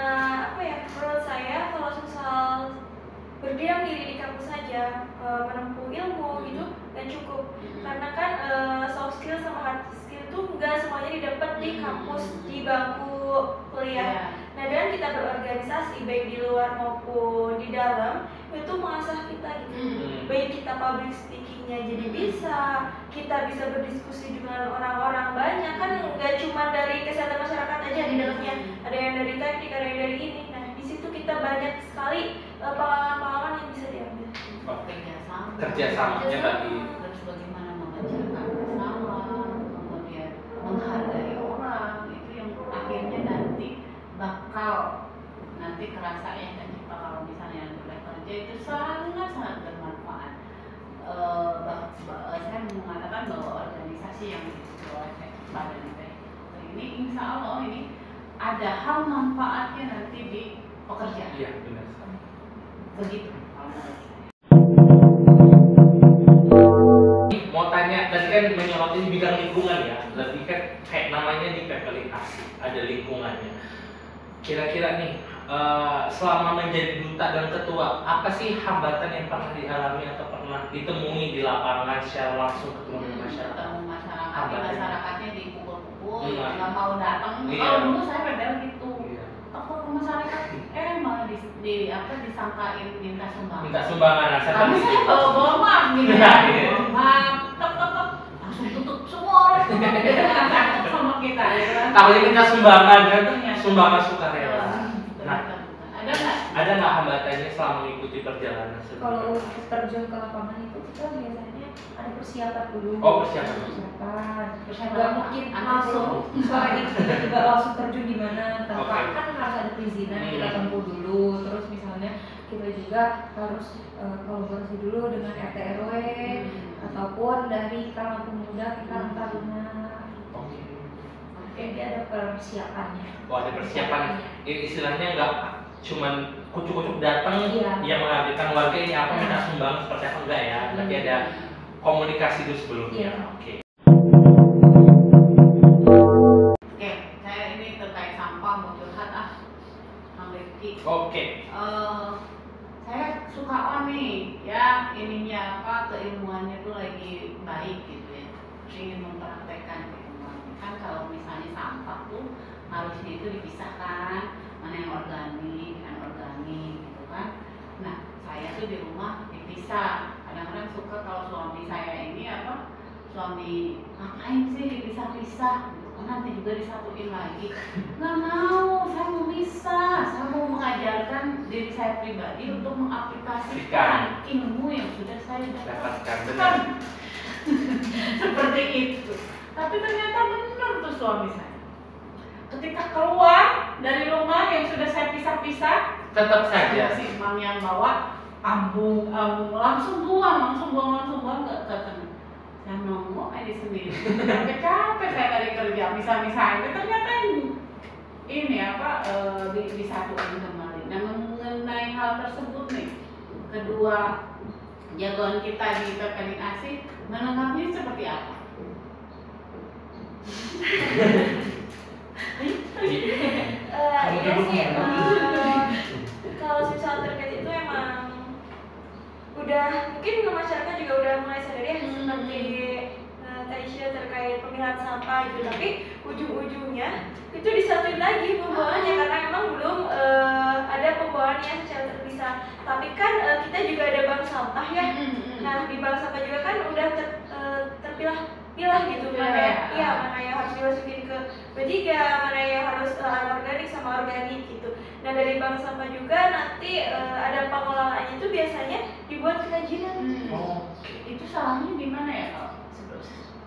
[SPEAKER 4] apa ya, menurut saya kalau misal berdiam diri di kampus saja menempuh ilmu itu nggak cukup, karena kan soft skill sama hard skill itu nggak semuanya didapat di kampus, di bangku kuliah. Nah, dan kita berorganisasi baik di luar maupun di dalam itu mengasah kita gitu. Baik kita public speakingnya jadi bisa, kita bisa berdiskusi dengan orang-orang banyak, kan nggak cuma dari kesehatan masyarakat aja di dalamnya, ada yang dari teknik, ada yang dari ini. Nah, di situ kita banyak sekali pengalaman-pengalaman yang bisa diambil.
[SPEAKER 2] Kerjasamanya tadi.
[SPEAKER 1] terus bagaimana mengerjakan masalah, kemudian menghargai orang, itu yang akhirnya nanti kerasa ya kan, kalau misalnya boleh kerja itu sangat bermanfaat. Saya mengatakan bahwa organisasi yang disebut oleh badan ini insya Allah ini ada hal manfaatnya nanti di pekerjaan.
[SPEAKER 2] Iya, benar sekali.
[SPEAKER 1] Begitu kalau menurut saya.
[SPEAKER 2] Mau tanya, tadi kan menyoroti di bidang lingkungan ya, lebih kan kayak namanya di PPLITASI, ada lingkungannya. Kira-kira nih, selama menjadi duta dan ketua, apa sih hambatan yang pernah dialami atau pernah ditemui di lapangan secara langsung ketemu dengan masyarakat?
[SPEAKER 1] Ketemu masyarakat,
[SPEAKER 2] Hambatan.
[SPEAKER 1] masyarakatnya dipukul-pukul,
[SPEAKER 2] Iya.
[SPEAKER 1] nggak mau datang.
[SPEAKER 2] Iya.
[SPEAKER 1] Kalau dulu saya pedal gitu.
[SPEAKER 2] Iya.
[SPEAKER 1] Telepon ke masyarakat, malah disangkain minta sumbangan.
[SPEAKER 2] Minta sumbangan, asal
[SPEAKER 1] Tapi saya bawa map gitu
[SPEAKER 2] Iya.
[SPEAKER 1] ya, map, tek, langsung tutup semua orang tutup gitu kan, takut sama kita ya kan.
[SPEAKER 2] Takutnya minta sumbangan kan,
[SPEAKER 1] Ternyata.
[SPEAKER 2] sumbangan sukarela. Nah,
[SPEAKER 1] ada nggak
[SPEAKER 2] hambatannya selama mengikuti perjalanan sebelumnya?
[SPEAKER 3] Kalau terjun ke lapangan itu kita biasanya ada persiapan dulu.
[SPEAKER 2] Oh, persiapan.
[SPEAKER 1] Persiapan
[SPEAKER 3] Nggak
[SPEAKER 1] apa?
[SPEAKER 3] mungkin
[SPEAKER 1] Antri
[SPEAKER 3] langsung sore itu tiba-tiba langsung terjun di mana. Tanpa
[SPEAKER 2] Oke.
[SPEAKER 3] kan harus ada perizinan yang kita tempuh dulu. Terus misalnya kita juga harus kolaborasi dulu dengan RT RW ataupun dari kalangan pemuda ke kalangan taruna.
[SPEAKER 2] Oke.
[SPEAKER 3] Jadi ada persiapannya.
[SPEAKER 2] Oh, ada persiapan. Istilahnya nggak cuman kucuk-kucuk datang
[SPEAKER 3] Iya.
[SPEAKER 2] yang mengagetkan warga ini apa minta sumbang seperti apa enggak ya, tapi ada komunikasi dulu sebelumnya.
[SPEAKER 3] Iya.
[SPEAKER 2] Oke.
[SPEAKER 1] Oke, saya ini terkait sampah mau curhat Bang Rifki.
[SPEAKER 2] Oke.
[SPEAKER 1] Saya suka nih ya ininya keilmuannya tuh lagi baik gitu ya, ingin mempraktekkan keilmuannya. Kan kalau misalnya sampah tuh harusnya itu dipisahkan, mana yang organik, anorganik gitu kan. Nah, saya tuh di rumah dipisah. Kadang-kadang suka kalau suami saya ini suami ngapain sih dipisah-pisah? Nanti juga disatuin lagi. Nggak mau, saya mau pisah. Saya mau mengajarkan diri saya pribadi untuk mengaplikasikan ilmu yang sudah saya
[SPEAKER 2] Dapatkan benar.
[SPEAKER 1] dapatkan. Seperti itu. Tapi ternyata benar tuh suami saya. Ketika keluar dari rumah yang sudah saya pisah-pisah,
[SPEAKER 2] Tetap saja.
[SPEAKER 1] si imam yang bawa ambung, langsung buang nggak ketemu. Saya nongok aja sendiri. Capek-capek saya tadi kerja, misah-misahin. Ternyata ini disatukan kembali. Nah, mengenai hal tersebut nih, kedua jagoan kita di PPLITASI menanggapinya seperti apa?
[SPEAKER 4] Iya sih, kalau misal terkait itu emang udah mungkin masyarakat juga udah mulai sadar ya, seperti Taisha terkait pemilahan sampah gitu, tapi ujung-ujungnya itu disatuin lagi pembuangannya karena emang belum ada pembuangannya secara terpisah. Tapi kan kita juga ada bank sampah ya. Nah, di bank sampah juga kan udah terpilah gitu, mana yang harus dimasukin ke bertiga, mana yang harus anorganik sama organik gitu. Nah dari bank sampah juga nanti ada pengolahannya itu biasanya dibuat kerajinan.
[SPEAKER 1] Itu salahnya di mana ya kalau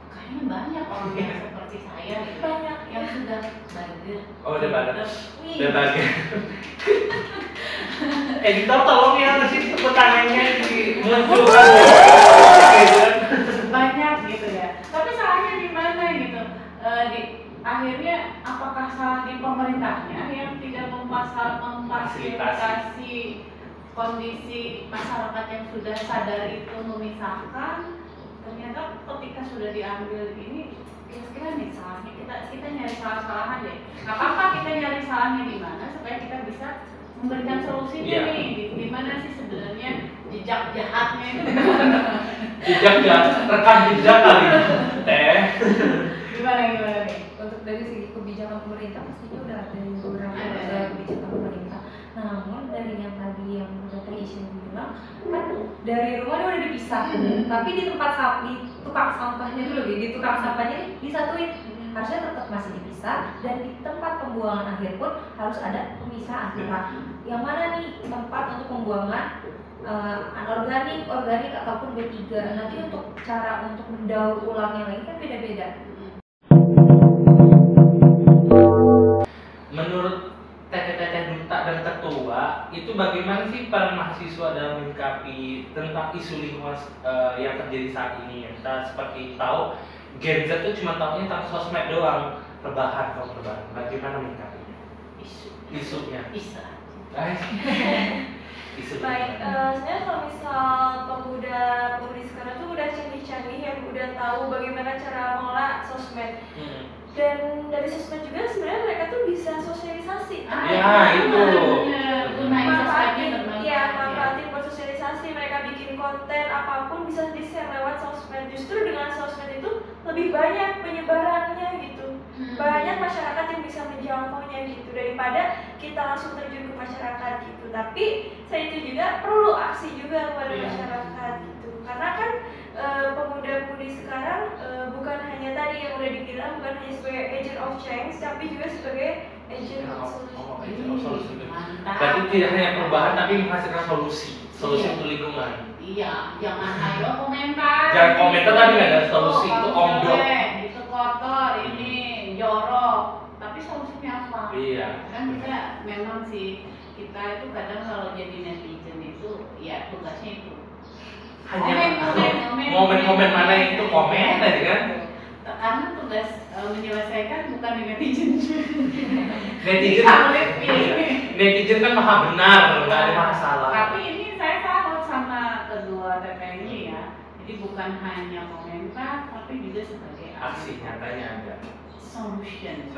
[SPEAKER 1] kayaknya banyak orang yang seperti saya gitu,
[SPEAKER 4] Banyak
[SPEAKER 1] yang sudah bager.
[SPEAKER 2] Udah bager.
[SPEAKER 4] Wih.
[SPEAKER 2] Udah bagian. Editor tolong ya sih pertanyaannya dimunculkan.
[SPEAKER 1] Banyak gitu ya. Tapi salahnya di mana gitu? Akhirnya apakah salah di pemerintahnya yang tidak memfasilitasi kondisi masyarakat yang sudah sadar itu memisahkan? Ternyata ketika sudah diambil ini kira-kira nih salahnya kita nyari salah-salahan deh. Nggak apa-apa kita nyari salahnya di mana supaya kita bisa memberikan solusinya nih. Di mana sih sebenarnya jejak jahatnya itu?
[SPEAKER 2] Jejak jahat, rekam jejak kali teh.
[SPEAKER 1] Gimana nih?
[SPEAKER 3] Untuk dari segi kebijakan pemerintah pastinya udah ada beberapa kebijakan pemerintah. Namun dari yang tadi yang udah Taisha bilang kan dari rumah dia udah dipisah, tapi di tukang sampahnya dulu di tukang sampahnya disatuin. Harusnya tetap masih dipisah, dan di tempat pembuangan akhir pun harus ada pemisahan antara yang mana nih tempat untuk pembuangan anorganik, organik ataupun B3. Nanti untuk cara untuk mendaur ulangnya lagi kan beda-beda.
[SPEAKER 2] Menurut teteh-teteh duta dan ketua, itu bagaimana sih para mahasiswa dalam menyikapi tentang isu lingkungan yang terjadi saat ini? Kita seperti tahu Gen Z itu cuma tahunya tentang sosmed doang, rebahan. Bagaimana menyikapinya? Isunya.
[SPEAKER 1] Bisa.
[SPEAKER 2] Isu.
[SPEAKER 4] Baik, sebenarnya kalau misal pemuda-pemudi sekarang tuh udah canggih-canggih yang udah tahu bagaimana cara mengelola sosmed. Dan dari sosmed juga sebenarnya mereka tuh bisa sosialisasi.
[SPEAKER 2] Itu.
[SPEAKER 4] Manfaatin buat sosialisasi, mereka bikin konten apapun bisa di-share lewat sosmed. Justru dengan sosmed itu lebih banyak penyebarannya gitu. Banyak masyarakat yang bisa menjangkaunya gitu daripada kita langsung terjun ke masyarakat gitu. Tapi saya itu juga perlu aksi juga kepada masyarakat gitu. Karena kan pemuda-pemudi sekarang bukan hanya tadi yang udah dibilang, bukan hanya sebagai agent of change, tapi juga sebagai agent of solution.
[SPEAKER 2] Berarti tidak hanya perubahan tapi menghasilkan solusi untuk lingkungan.
[SPEAKER 1] Iya, jangan ayo komentar.
[SPEAKER 2] Jangan komentar tapi nggak ada solusi, itu omdok.
[SPEAKER 1] Itu kotor, ini jorok. Tapi solusinya apa?
[SPEAKER 2] Iya.
[SPEAKER 1] Kan kita memang sih kita itu kadang kalau jadi netizen itu ya tugasnya itu
[SPEAKER 2] hanya momen-momen mana itu komen aja kan?
[SPEAKER 1] Karena tugas menyelesaikan bukan di netizen.
[SPEAKER 2] Netizen kan maha benar, nggak ada masalah.
[SPEAKER 1] Tapi ini saya salut sama kedua TP ini ya. Jadi bukan hanya komentar, tapi juga sebagai
[SPEAKER 2] Aksi nyatanya ada.
[SPEAKER 1] Solution.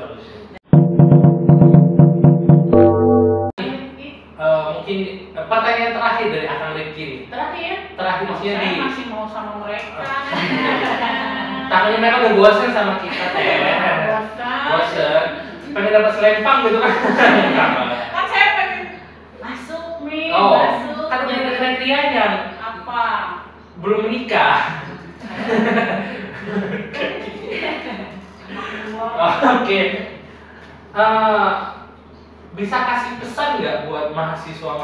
[SPEAKER 2] Mungkin pertanyaan terakhir dari Akang Rifki nih. Terakhir maksudnya
[SPEAKER 1] saya masih mau sama mereka.
[SPEAKER 2] Takutnya mereka udah bosan sama kita teh. Bosan. Pengen dapat selempang gitu kan.
[SPEAKER 1] Kan saya pengen masuk nih,
[SPEAKER 2] Oh,
[SPEAKER 1] masuk.
[SPEAKER 2] kan udah ada kriterianya.
[SPEAKER 1] Apa?
[SPEAKER 2] Belum menikah. Oke. Bisa kasih pesan nggak buat mahasiswa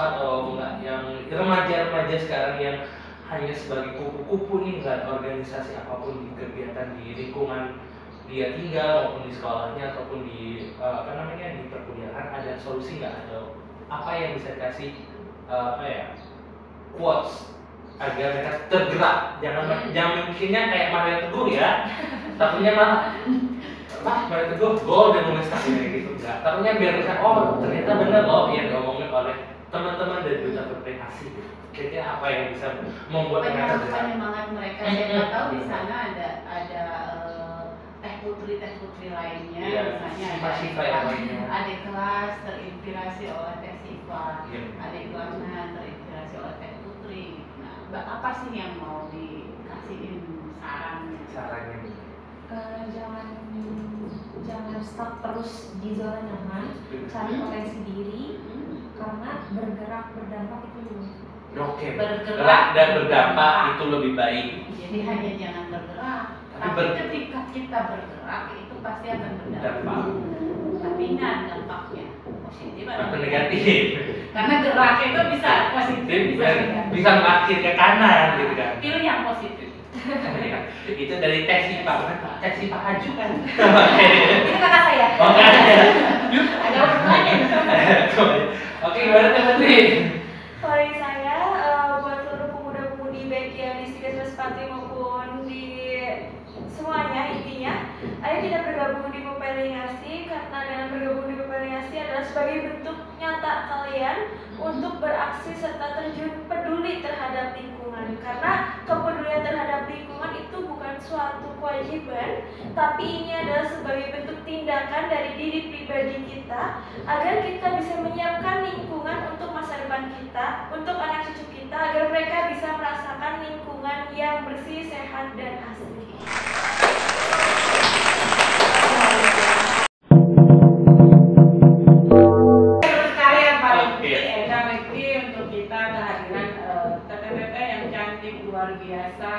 [SPEAKER 2] atau enggak yang remaja sekarang yang hanya sebagai kupu-kupu nih, nggak ada organisasi apapun di kegiatan di lingkungan dia tinggal maupun di sekolahnya ataupun di di perkuliahan, ada solusi nggak atau apa yang bisa dikasih quotes agar mereka tergerak, jangan bikinnya kayak Mario Teguh ya, takutnya malah Mario Teguh gol dan prestasi kayak gitu, enggak, takutnya biar mereka ternyata benar loh yang diomongin oleh teman-teman dari duta berprestasi gitu. Kira-kira apa yang bisa membuat mereka tergerak?
[SPEAKER 1] Penyemangat mereka, siapa tahu di sana ada teh putri lainnya, misalnya adik kelas terinspirasi oleh teh Siva, adik kelasnya terinspirasi oleh teh putri. Nah, apa sih yang mau dikasihin sarannya?
[SPEAKER 3] Jangan stuck terus di zona nyaman, cari potensi diri, karena bergerak berdampak itu dulu.
[SPEAKER 2] Oke,
[SPEAKER 1] Bergerak
[SPEAKER 2] dan berdampak itu lebih baik.
[SPEAKER 1] Jadi hanya jangan bergerak, tapi ketika kita bergerak itu pasti akan berdampak.
[SPEAKER 2] Dampak.
[SPEAKER 1] Tapi ingat dampaknya positif
[SPEAKER 2] Atau negatif.
[SPEAKER 1] Karena geraknya itu bisa positif,
[SPEAKER 2] Bisa mengakhir ke kanan gitu kan.
[SPEAKER 1] Pilih yang positif.
[SPEAKER 2] Itu dari tes IPA, tes IPA Haju kan.
[SPEAKER 3] Itu kakak saya.
[SPEAKER 2] Oke.
[SPEAKER 1] Ada hubungannya.
[SPEAKER 2] Oke, gimana Teh Putri?
[SPEAKER 4] Kalau dari saya, buat seluruh pemuda-pemudi baik yang di Stika Sarasvati maupun di semuanya, intinya ayo kita bergabung di Popelingasi, karena dengan bergabung di Popelingasi adalah sebagai bentuk nyata kalian untuk beraksi serta terjun peduli terhadap lingkungan. Karena kepedulian terhadap lingkungan itu bukan suatu kewajiban, tapi ini adalah sebagai bentuk tindakan dari diri pribadi kita agar kita bisa menyiapkan lingkungan untuk masa depan kita, untuk anak cucu kita, agar mereka bisa merasakan lingkungan yang bersih, sehat, dan asri.
[SPEAKER 1] Terus kalian paling untuk kita kehadiran teteh-teteh yang cantik luar biasa,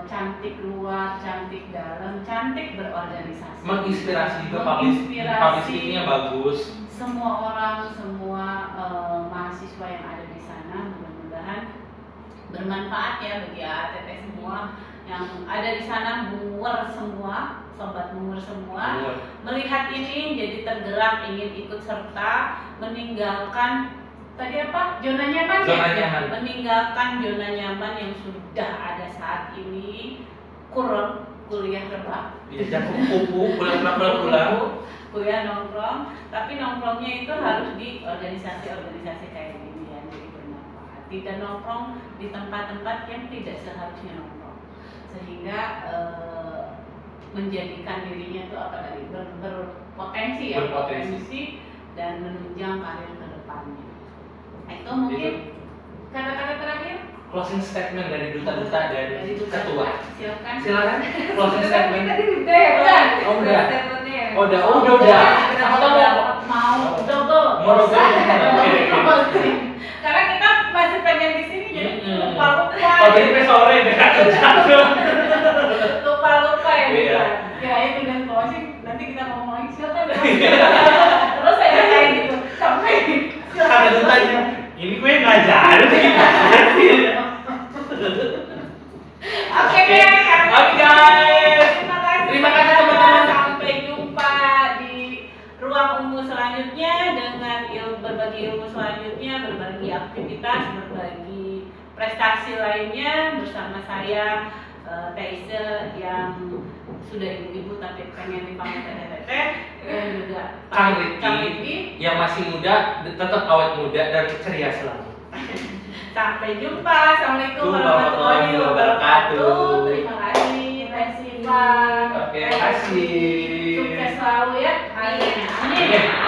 [SPEAKER 1] cantik luar, cantik dalam, cantik berorganisasi.
[SPEAKER 2] Menginspirasi juga, publicity-nya bagus.
[SPEAKER 1] Semua orang, semua mahasiswa yang ada di sana, mudah-mudahan bermanfaat ya bagi ATT semua yang ada di sana, muwer semua, sobat muwer semua. Melihat ini jadi tergerak, ingin ikut serta, meninggalkan tadi apa? Zona nyaman.
[SPEAKER 2] Zona nyaman.
[SPEAKER 1] Meninggalkan zona nyaman yang sudah ada saat ini. Kuliah rebah.
[SPEAKER 2] Ya jangan kupu pulang.
[SPEAKER 1] Kuliah nongkrong, tapi nongkrongnya itu harus di organisasi-organisasi kayak gini ya, jadi bermanfaat. Tidak nongkrong di tempat-tempat yang tidak seharusnya nongkrong, sehingga menjadikan dirinya itu apa tadi berpotensi ya, berpotensi dan menunjang karir ke depannya. Itu mungkin kata-kata terakhir.
[SPEAKER 2] Closing statement dari duta-duta dan ketua.
[SPEAKER 1] Silakan.
[SPEAKER 2] Closing statement.
[SPEAKER 3] Tadi udah ya, udah.
[SPEAKER 2] Oh, udah.
[SPEAKER 3] Statementnya ya.
[SPEAKER 2] Udah.
[SPEAKER 1] Mau double. Karena kita masih pengen di sini jadi lupa.
[SPEAKER 2] Oh, jadi sore deh.
[SPEAKER 1] Lupa ya.
[SPEAKER 2] Iya.
[SPEAKER 1] Kirain dengan closing nanti kita ngomongin silakan. Terus saya kayak gitu sampai
[SPEAKER 2] Kata dutanya, ini gue ngajarin
[SPEAKER 1] Oke guys. Terima kasih teman-teman. Sampai jumpa di ruang ungu selanjutnya dengan berbagi ilmu selanjutnya, berbagi aktivitas, berbagi prestasi lainnya bersama saya Teise yang sudah ibu-ibu tapi pengen dipanggil teteh dan juga
[SPEAKER 2] Kang Riki yang masih muda tetap awet muda dan ceria selalu.
[SPEAKER 1] Sampai jumpa. Assalamualaikum warahmatullahi wabarakatuh. Terima kasih Teh Siva.
[SPEAKER 2] Oke, terima kasih.
[SPEAKER 1] Sukses selalu ya. Amin.